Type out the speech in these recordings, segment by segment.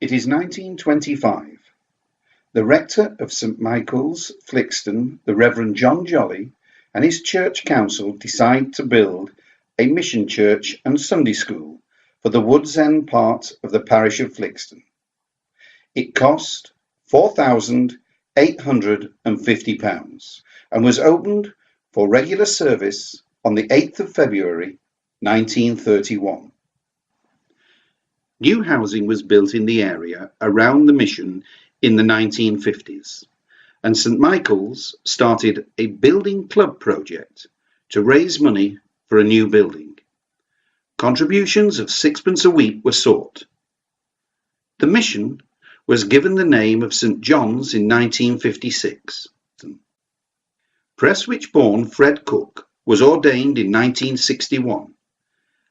It is 1925. The rector of St Michael's, Flixton, the Reverend John Jolly, and his church council decide to build a mission church and Sunday school for the Woods End part of the parish of Flixton. It cost £4,850 and was opened for regular service on the 8th of February 1931. New housing was built in the area around the mission in the 1950s, and St Michael's started a building club project to raise money for a new building. Contributions of sixpence a week were sought. The mission was given the name of St John's in 1956. Prestwich-born Fred Cooke was ordained in 1961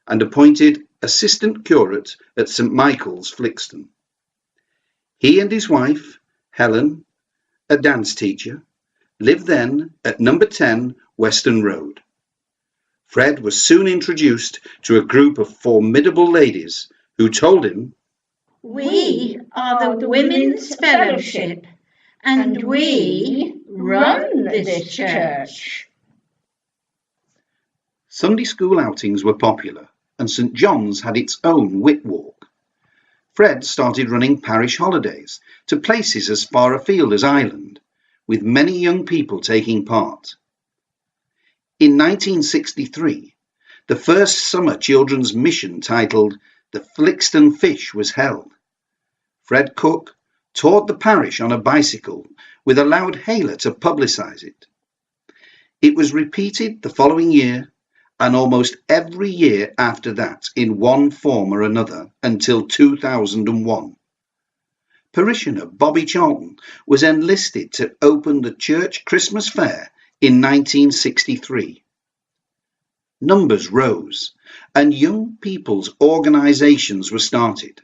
and appointed assistant curate at St Michael's, Flixton. He and his wife, Helen, a dance teacher, lived then at number 10 Western Road. Fred was soon introduced to a group of formidable ladies who told him, "We are the Women's Fellowship, and we run this church." Sunday school outings were popular, and St John's had its own wit walk. Fred started running parish holidays to places as far afield as Ireland, with many young people taking part. In 1963, the first summer children's mission titled The Flixton Fish was held. Fred Cooke toured the parish on a bicycle with a loud hailer to publicise it. It was repeated the following year and almost every year after that in one form or another until 2001. Parishioner Bobby Charlton was enlisted to open the church Christmas fair in 1963. Numbers rose and young people's organisations were started.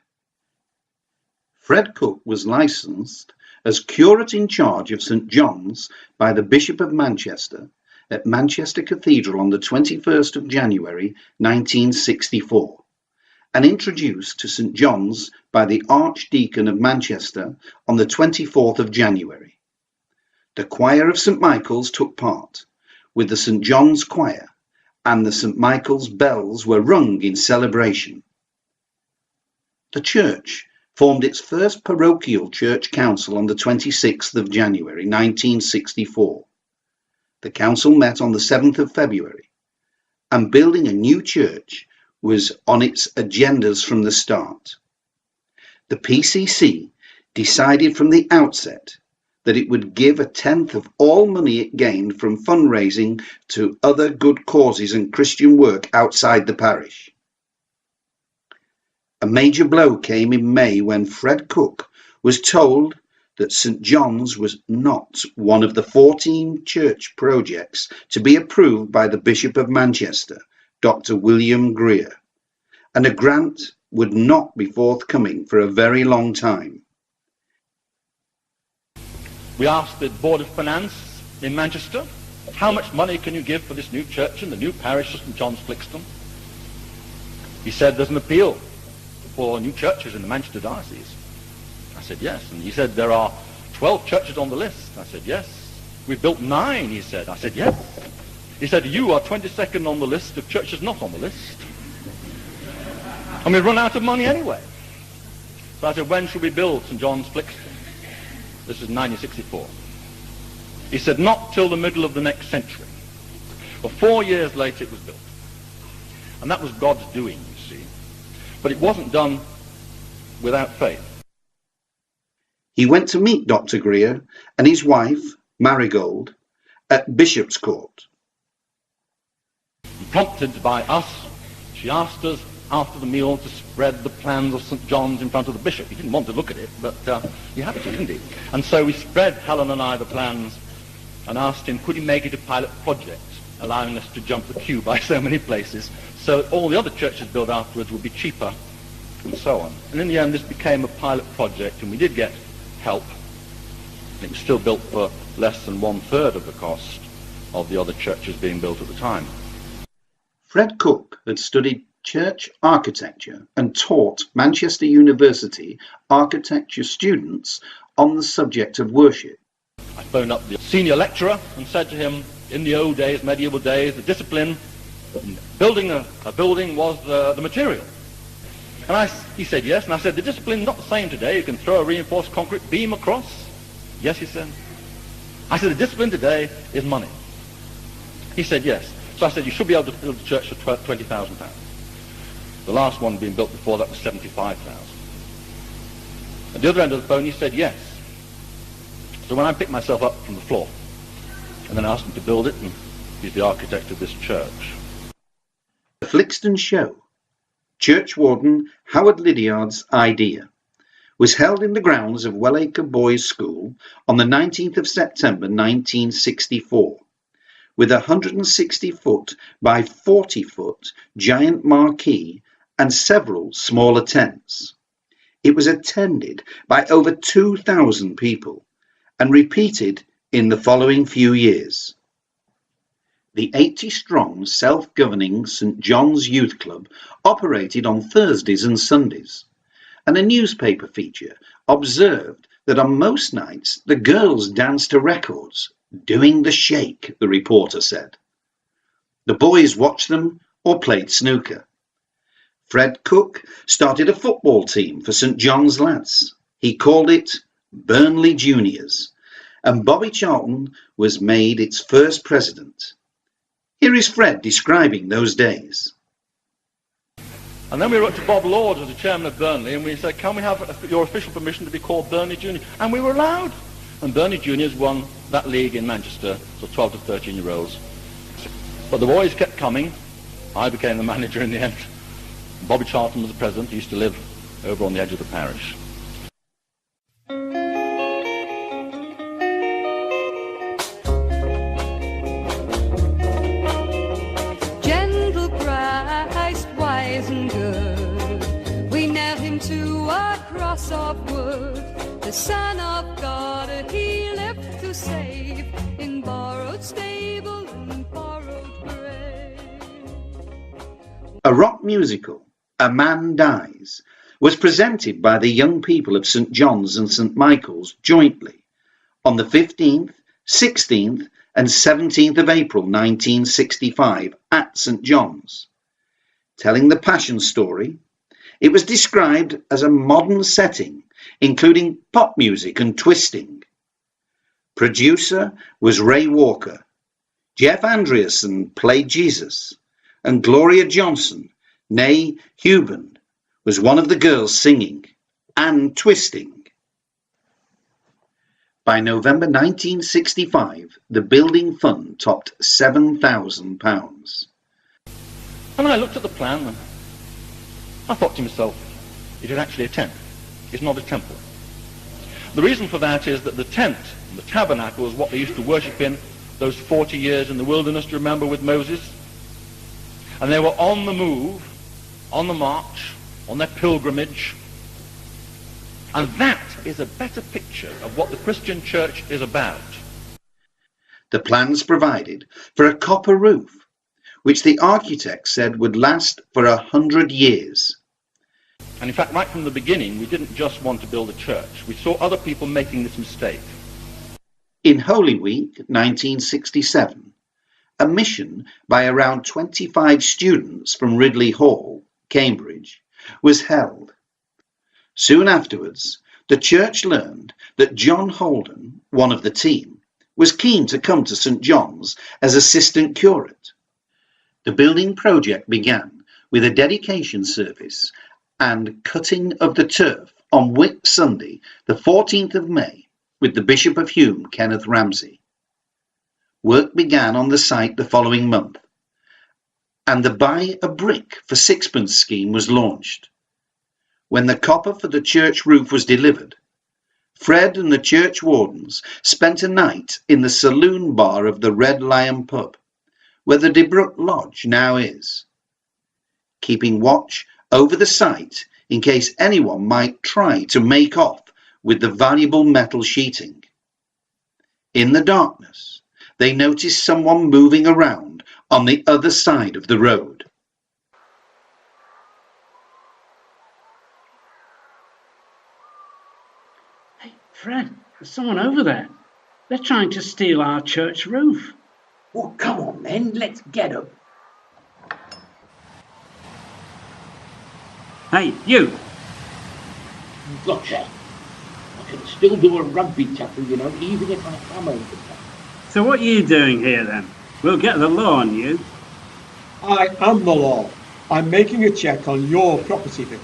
Fred Cooke was licensed as curate in charge of St John's by the Bishop of Manchester at Manchester Cathedral on the 21st of January 1964 and introduced to St John's by the Archdeacon of Manchester on the 24th of January. The choir of St Michael's took part, with the St John's choir, and the St Michael's bells were rung in celebration. The church formed its first parochial church council on the 26th of January 1964. The council met on the 7th of February, and building a new church was on its agendas from the start. The PCC decided from the outset that it would give a tenth of all money it gained from fundraising to other good causes and Christian work outside the parish. A major blow came in May when Fred Cooke was told that St John's was not one of the 14 church projects to be approved by the Bishop of Manchester, Dr. William Greer, and a grant would not be forthcoming for a very long time. We asked the Board of Finance in Manchester, how much money can you give for this new church in the new parish of St John's, Flixton? He said, there's an appeal for new churches in the Manchester diocese. I said, yes. And he said, there are 12 churches on the list. I said, yes. We've built 9, he said. I said, yes. He said, you are 22nd on the list of churches not on the list. And we've run out of money anyway. So I said, when should we build St John's, Flixton? This is 1964. He said, not till the middle of the next century. Well, 4 years later it was built. And that was God's doing, you see. But it wasn't done without faith. He went to meet Dr. Greer and his wife, Marigold, at Bishop's Court. Prompted by us, she asked us after the meal to spread the plans of St John's in front of the bishop. He didn't want to look at it, but he had to, didn't he? And so we spread, Helen and I, the plans and asked him, could he make it a pilot project, allowing us to jump the queue by so many places, so that all the other churches built afterwards would be cheaper, and so on. And in the end, this became a pilot project, and we did get help. It was still built for less than 1/3 of the cost of the other churches being built at the time. Fred Cooke had studied church architecture and taught Manchester University architecture students on the subject of worship. I phoned up the senior lecturer and said to him, in the old days, medieval days, the discipline in building a building was the material. And he said yes, and I said, the discipline not the same today. You can throw a reinforced concrete beam across. Yes, he said. I said, the discipline today is money. He said yes. So I said, you should be able to build a church for £20,000. The last one being built before that was £75,000. At the other end of the phone, he said yes. So when I picked myself up from the floor, and then asked him to build it, and he's the architect of this church. The Flixton show, Churchwarden Howard Lydiard's idea, was held in the grounds of Wellacre Boys' School on the 19th of September 1964, with a 160-foot by 40-foot giant marquee and several smaller tents. It was attended by over 2,000 people and repeated in the following few years. The 80-strong self-governing St John's Youth Club operated on Thursdays and Sundays, and a newspaper feature observed that on most nights the girls danced to records, doing the shake, the reporter said. The boys watched them or played snooker. Fred Cooke started a football team for St John's lads. He called it Burnley Juniors, and Bobby Charlton was made its first president. Here is Fred describing those days. And then we wrote to Bob Lord as the chairman of Burnley, and we said, can we have your official permission to be called Burnley Juniors? And we were allowed. And Burnley Juniors won that league in Manchester, so 12 to 13-year-olds. But the boys kept coming. I became the manager in the end. Bobby Charlton was the president. He used to live over on the edge of the parish. Gentle Christ, wise and good, we nailed him to a cross of wood. The Son of God, he lived to save in borrowed stable and borrowed grave. A rock musical, A Man Dies, was presented by the young people of St John's and St Michael's jointly on the 15th, 16th and 17th of April 1965 at St John's. Telling the Passion story, it was described as a modern setting, including pop music and twisting. Producer was Ray Walker. Jeff Andreasen played Jesus, and Gloria Johnson, née Huband, was one of the girls singing and twisting. By November 1965, the building fund topped £7,000. And I looked at the plan and I thought to myself, it is actually a tent. It's not a temple. The reason for that is that the tent, the tabernacle, is what they used to worship in those 40 years in the wilderness, do you remember, with Moses? And they were on the move, on the march, on their pilgrimage. And that is a better picture of what the Christian church is about. The plans provided for a copper roof, which the architect said would last for 100 years. And in fact, right from the beginning, we didn't just want to build a church. We saw other people making this mistake. In Holy Week 1967, a mission by around 25 students from Ridley Hall, Cambridge, was held. Soon afterwards, the church learned that John Holden, one of the team, was keen to come to St John's as assistant curate. The building project began with a dedication service and cutting of the turf on Whit Sunday, the 14th of May, with the Bishop of Hume, Kenneth Ramsey. Work began on the site the following month, and the Buy a Brick for Sixpence scheme was launched. When the copper for the church roof was delivered, Fred and the church wardens spent a night in the saloon bar of the Red Lion pub, where the De Brook Lodge now is, keeping watch over the site in case anyone might try to make off with the valuable metal sheeting. In the darkness, they noticed someone moving around on the other side of the road. Fred, there's someone over there. They're trying to steal our church roof. Well, come on then, let's get them. Hey, you! Gotcha. I can still do a rugby tackle, you know, even if I am over there. So what are you doing here then? We'll get the law on you. I am the law. I'm making a check on your property, Vicar,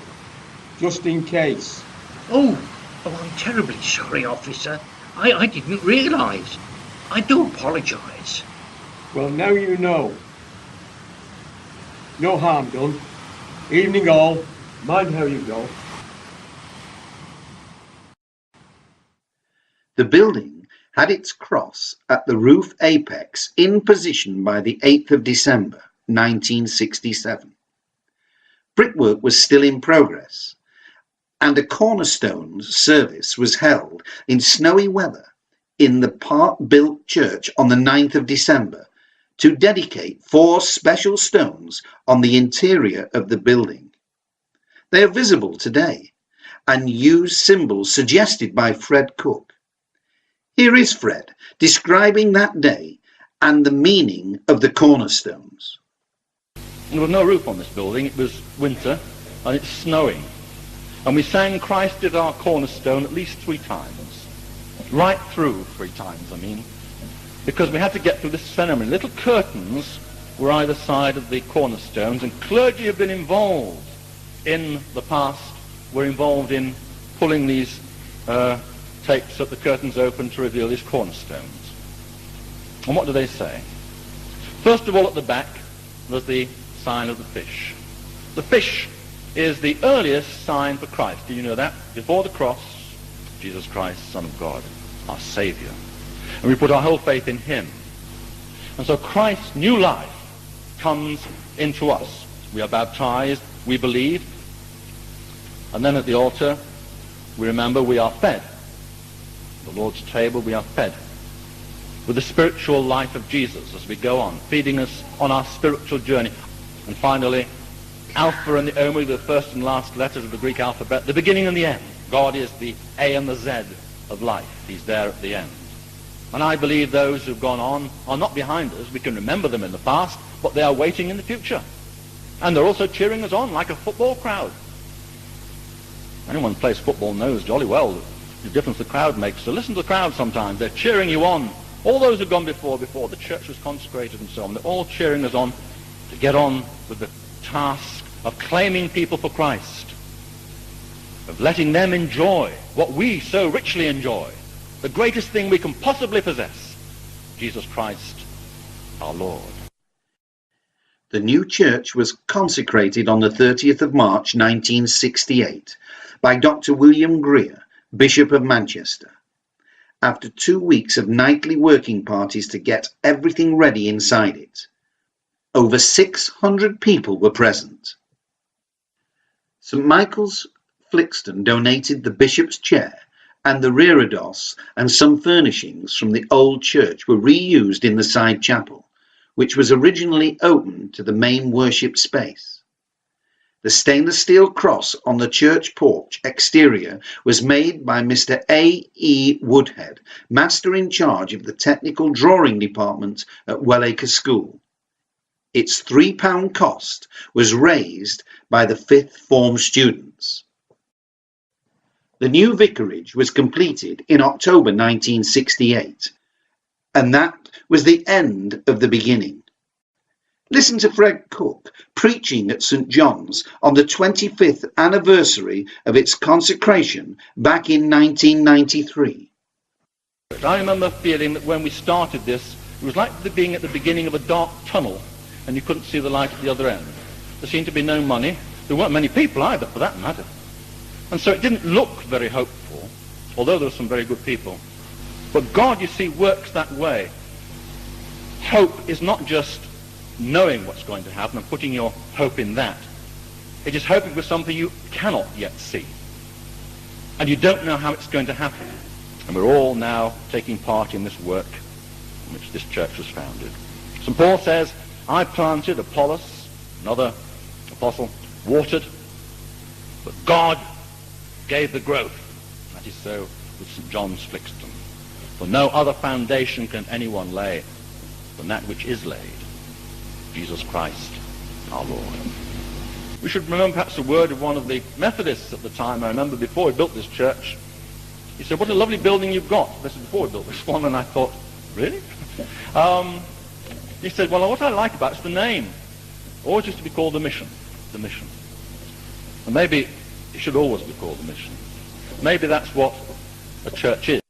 just in case. Oh, I'm terribly sorry, officer. I didn't realise. I do apologise. Well, now you know. No harm done. Evening all. Mind how you go. The building had its cross at the roof apex in position by the 8th of December 1967. Brickwork was still in progress, and a cornerstone service was held in snowy weather in the part-built church on the 9th of December to dedicate 4 special stones on the interior of the building. They are visible today and use symbols suggested by Fred Cooke. Here is Fred describing that day and the meaning of the cornerstones. There was no roof on this building. It was winter and it's snowing. And we sang Christ is our cornerstone at least 3 times. Right through 3 times, I mean. Because we had to get through this ceremony. Little curtains were either side of the cornerstones, and clergy have been involved in the past, were involved in pulling these tapes that the curtains open to reveal these cornerstones. And what do they say? First of all, at the back, there's the sign of the fish. The fish is the earliest sign for Christ. Do you know that? Before the cross, Jesus Christ, Son of God, our Saviour. And we put our whole faith in him. And so Christ's new life comes into us. We are baptized, we believe, and then at the altar, we remember we are fed. The Lord's table, we are fed with the spiritual life of Jesus as we go on, feeding us on our spiritual journey. And finally, Alpha and the Omega, the first and last letters of the Greek alphabet, the beginning and the end. God is the A and the Z of life. He's there at the end. And I believe those who've gone on are not behind us. We can remember them in the past, but they are waiting in the future. And they're also cheering us on like a football crowd. Anyone who plays football knows jolly well the difference the crowd makes. So listen to the crowd sometimes. They're cheering you on. All those who've gone before the church was consecrated and so on, they're all cheering us on to get on with the task of claiming people for Christ, of letting them enjoy what we so richly enjoy, the greatest thing we can possibly possess, Jesus Christ, our Lord. The new church was consecrated on the 30th of March 1968 by Dr. William Greer, Bishop of Manchester, after 2 weeks of nightly working parties to get everything ready inside it. Over 600 people were present. St. Michael's, Flixton donated the bishop's chair, and the reredos and some furnishings from the old church were reused in the side chapel, which was originally open to the main worship space. The stainless steel cross on the church porch exterior was made by Mr. A. E. Woodhead, master in charge of the technical drawing department at Wellacre School. Its £3 cost was raised by the 5th form students. The new vicarage was completed in October 1968, and that was the end of the beginning. Listen to Fred Cooke preaching at St. John's on the 25th anniversary of its consecration back in 1993. I remember feeling that when we started this, it was like being at the beginning of a dark tunnel and you couldn't see the light at the other end. There seemed to be no money. There weren't many people either, for that matter. And so it didn't look very hopeful, although there were some very good people. But God, you see, works that way. Hope is not just knowing what's going to happen and putting your hope in that. It is hoping for something you cannot yet see. And you don't know how it's going to happen. And we're all now taking part in this work in which this church was founded. St. Paul says, I planted, Apollos, another apostle, watered, but God gave the growth. That is so with St. John's Flixton. For no other foundation can anyone lay than that which is laid, Jesus Christ our Lord. We should remember perhaps a word of one of the Methodists at the time. I remember before we built this church, he said, "What a lovely building you've got." This is before we built this one, and I thought, really? He said, "Well, what I like about it is the name. Always used to be called the Mission. The Mission. And maybe it should always be called the Mission. Maybe that's what a church is.